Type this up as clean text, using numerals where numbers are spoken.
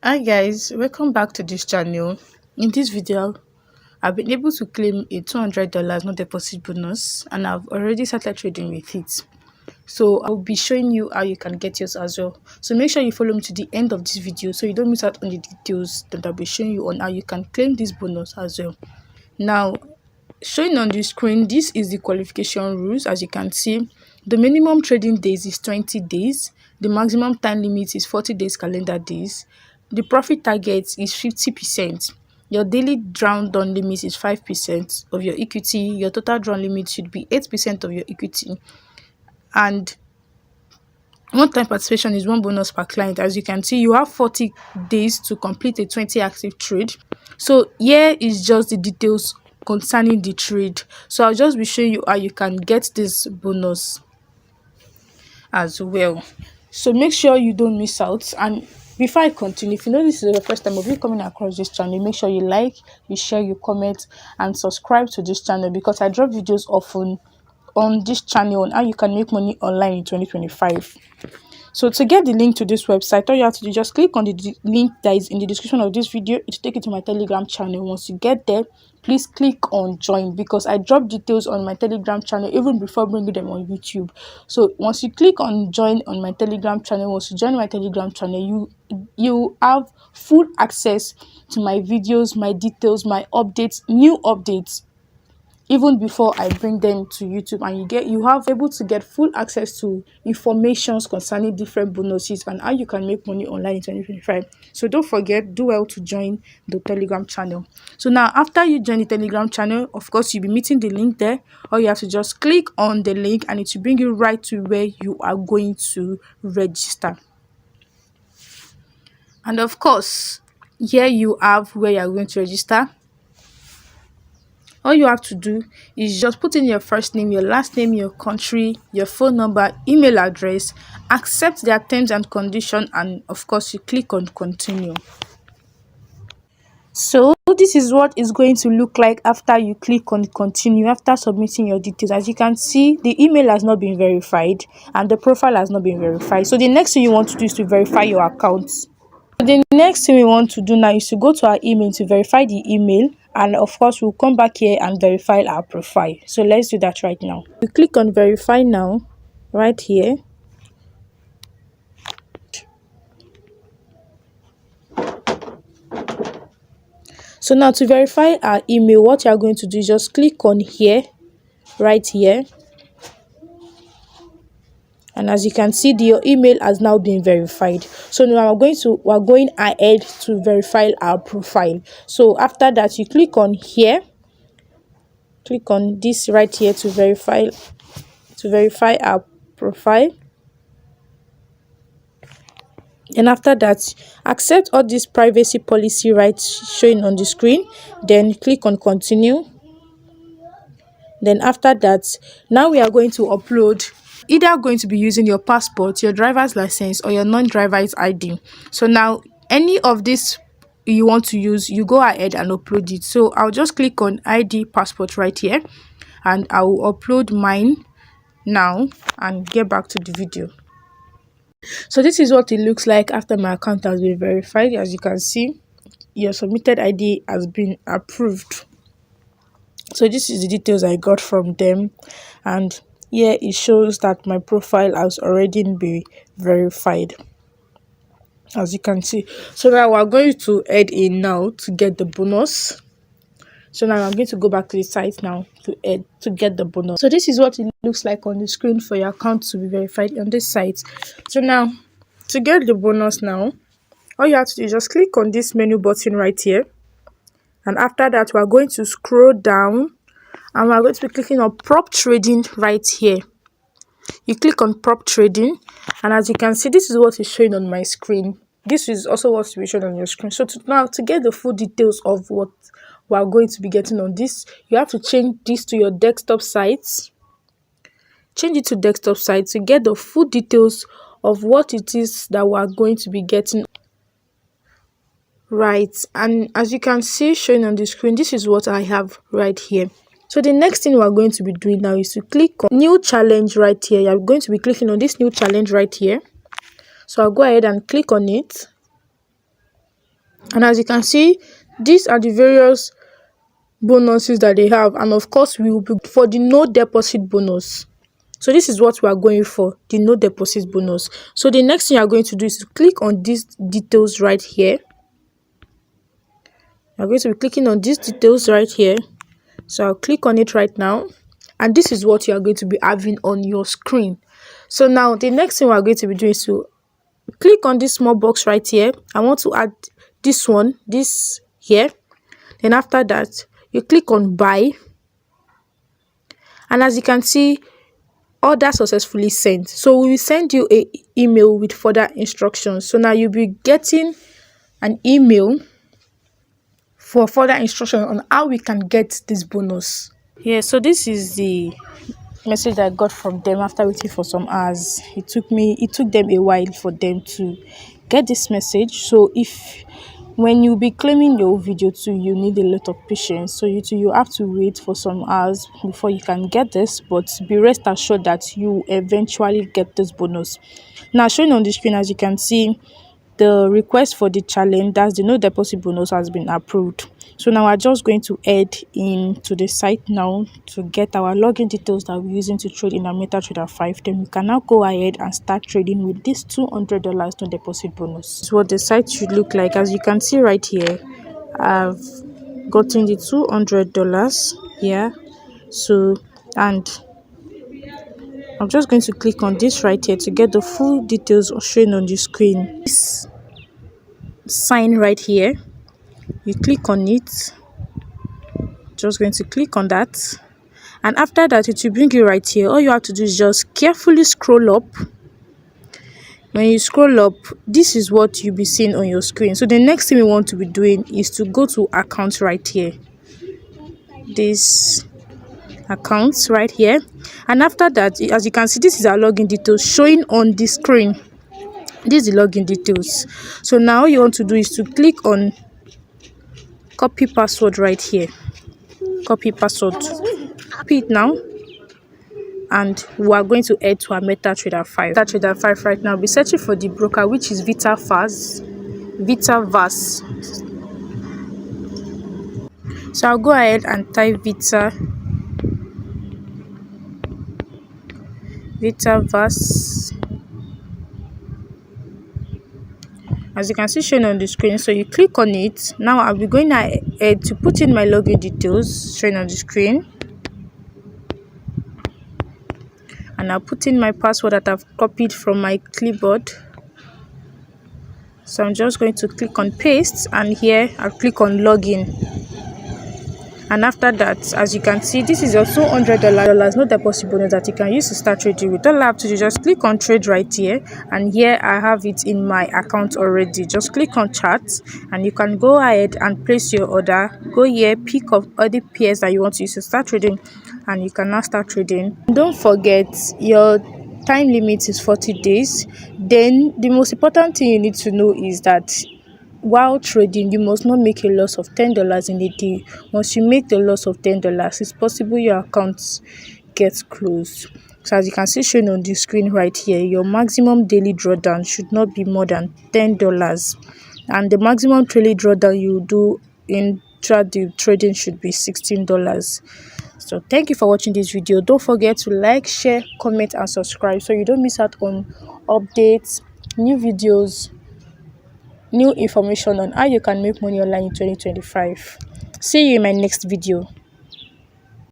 Hi guys, welcome back to this channel. In this video, I've been able to claim a $200 no deposit bonus and I've already started trading with it. So I'll be showing you how you can get yours as well. So make sure you follow me to the end of this video so you don't miss out on the details that I'll be showing you on how you can claim this bonus as well. Now, showing on the screen, this is the qualification rules. As you can see, the minimum trading days is 20 days. The maximum time limit is 40 days calendar days. The profit target is 50%. Your daily drawdown limit is 5% of your equity. Your total draw limit should be 8% of your equity. And one-time participation is one bonus per client. As you can see, you have 40 days to complete a 20 active trade. So here is just the details concerning the trade. So I'll just be showing you how you can get this bonus as well. So make sure you don't miss out. And before I continue, if you know this is the first time of you coming across this channel, make sure you like, you share, you comment, and subscribe to this channel because I drop videos often on this channel on how you can make money online in 2025. So to get the link to this website, all you have to do, just click on the link that is in the description of this video. It will take you to my Telegram channel. Once you get there, please click on join because I drop details on my Telegram channel even before bringing them on YouTube. So once you click on join on my Telegram channel, once you join my Telegram channel, you have full access to my videos, my details, my updates, new updates, even before I bring them to YouTube, and you have able to get full access to informations concerning different bonuses and how you can make money online in 2025. So don't forget, do well to join the Telegram channel. So now after you join the Telegram channel, of course you'll be meeting the link there. All you have to just click on the link and it will bring you right to where you are going to register. And of course, here you have where you are going to register. All you have to do is just put in your first name, your last name, your country, your phone number, email address, accept their terms and conditions, and of course you click on continue. So this is what is going to look like after you click on continue, after submitting your details. As you can see, the email has not been verified and the profile has not been verified. So the next thing you want to do is to verify your account. The next thing we want to do now is to go to our email to verify the email, and of course we'll come back here and verify our profile. So let's do that right now. We click on verify now right here. So now to verify our email, what you are going to do is just click on here, right here. And as you can see, your email has now been verified. So now we're going ahead to verify our profile. So after that, you click on here, click on this right here to verify our profile. And after that, accept all this privacy policy rights showing on the screen, then click on continue. Then after that, now we are going to upload, either going to be using your passport, your driver's license, or your non-driver's ID. So now any of this you want to use, you go ahead and upload it. So I'll just click on ID passport right here and I will upload mine now and get back to the video. So this is what it looks like after my account has been verified. As you can see, your submitted ID has been approved. So this is the details I got from them, and here it shows that my profile has already been verified, as you can see. So now we're going to head in now to get the bonus. So now I'm going to go back to the site now to get the bonus. So this is what it looks like on the screen for your account to be verified on this site. So now to get the bonus now, all you have to do is just click on this menu button right here. And after that, we're going to scroll down and we're going to be clicking on prop trading right here. You click on prop trading, and as you can see, this is what is showing on my screen. This is also what will be shown on your screen. So now to get the full details of what we're going to be getting on this, you have to change this to your desktop site. Change it to desktop site to get the full details of what it is that we're going to be getting. Right, and as you can see showing on the screen, this is what I have right here. So the next thing we're going to be doing now is to click on new challenge right here. You're going to be clicking on this new challenge right here. So I'll go ahead and click on it. And as you can see, these are the various bonuses that they have, and of course we will be for the no deposit bonus. So this is what we are going for, the no deposit bonus. So the next thing you are going to do is to click on these details right here. You're going to be clicking on these details right here. So I'll click on it right now, and this is what you are going to be having on your screen. So now the next thing we're going to be doing is to click on this small box right here. I want to add this one, this here. Then after that, you click on buy, and as you can see, order successfully sent. So we will send you a email with further instructions. So now you'll be getting an email for further instruction on how we can get this bonus. Yeah, so this is the message I got from them after waiting for some hours. It took them a while for them to get this message. So if when you be claiming your video too, you need a lot of patience. So you have to wait for some hours before you can get this, but be rest assured that you eventually get this bonus. Now showing on the screen, as you can see, the request for the challenge, that's the no deposit bonus, has been approved. So now we're just going to head into the site now to get our login details that we're using to trade in our MetaTrader 5. Then we can now go ahead and start trading with this $200 no deposit bonus. This is what the site should look like. As you can see right here, I've gotten the $200 here. So, and I'm just going to click on this right here to get the full details showing on the screen. This sign right here, you click on it. Just going to click on that, and after that it will bring you right here. All you have to do is just carefully scroll up. When you scroll up, this is what you'll be seeing on your screen. So the next thing we want to be doing is to go to accounts right here, this accounts right here, and after that, as you can see, this is our login details showing on the screen. This is the login details. So now all you want to do is to click on copy password right here. Copy password, copy it now, and we are going to head to our MetaTrader 5. MetaTrader 5 right now, be searching for the broker, which is Verifiedster. So I'll go ahead and type Verifiedster. As you can see shown on the screen, so you click on it. Now I'll be going ahead to put in my login details shown on the screen, and I'll put in my password that I've copied from my clipboard. So I'm just going to click on paste, and here I'll click on login. And after that, as you can see, this is your $200 no deposit bonus that you can use to start trading with. All I have to do is just click on trade right here, and here I have it in my account already. Just click on chat, and you can go ahead and place your order. Go here, pick up all the pairs that you want to use to start trading, and you can now start trading. Don't forget, your time limit is 40 days. Then the most important thing you need to know is that while trading, you must not make a loss of $10 in a day. Once you make the loss of $10, it's possible your account gets closed. So as you can see shown on the screen right here, your maximum daily drawdown should not be more than $10, and the maximum daily drawdown you do in trading should be $16. So thank you for watching this video. Don't forget to like, share, comment, and subscribe so you don't miss out on updates, new videos, new information on how you can make money online in 2025. See you in my next video.